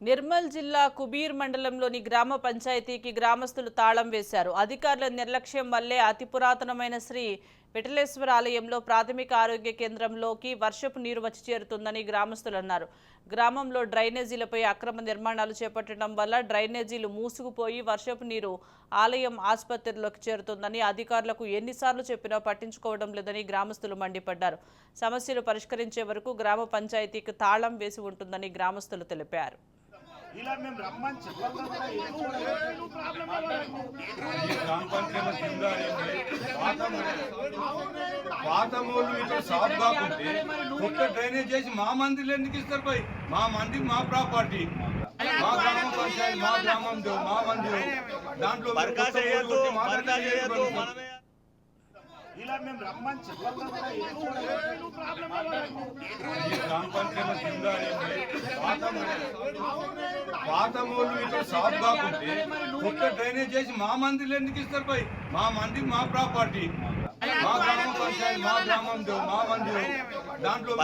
నిర్మల్ జిల్లా కుబీర్ మండలంలోని గ్రామ పంచాయతీకి గ్రామస్తులు తాళం వేశారు. అధికారుల నిర్లక్ష్యం వల్లే అతి పురాతనమైన శ్రీ విఠలేశ్వర ఆలయంలో ప్రాథమిక ఆరోగ్య కేంద్రంలోకి వర్షపు నీరు వచ్చి చేరుతుందని గ్రామస్తులు అన్నారు. గ్రామంలో డ్రైనేజీలపై అక్రమ నిర్మాణాలు చేపట్టడం వల్ల డ్రైనేజీలు మూసుకుపోయి వర్షపు నీరు ఆలయం ఆసుపత్రిలోకి చేరుతుందని అధికారులకు ఎన్నిసార్లు చెప్పినా పట్టించుకోవడం లేదని గ్రామస్తులు మండిపడ్డారు. సమస్యలు పరిష్కరించే వరకు గ్రామ పంచాయతీకి తాళం వేసి ఉంటుందని గ్రామస్తులు తెలిపారు. ఇలా మేము రమ్మని చెప్పాలి పాతమూళ్ళు ఇట్లా సాఫ్ కాకుంటే కొత్త డ్రైనేజ్ చేసి మా మందిలో ఎందుకు ఇస్తారు పోయి? మా మంది మా ప్రాపర్టీ, మా గ్రామ పంచాయతీ, మా గ్రామంలో మా మందిరం, దాంట్లో ఇలా మేము రమ్మని చెప్పాలి పాతమూళ్ళు ఇట్లా సాఫ్ కాకుంటే కొత్త డ్రైనేజ్ చేసి మా మందిలో ఎందుకు ఇస్తారు పోయి? మా మంది మా ప్రాపర్టీ, మా గ్రామ పంచాయతీ, మా గ్రామంలో మా మందిరం, దాంట్లో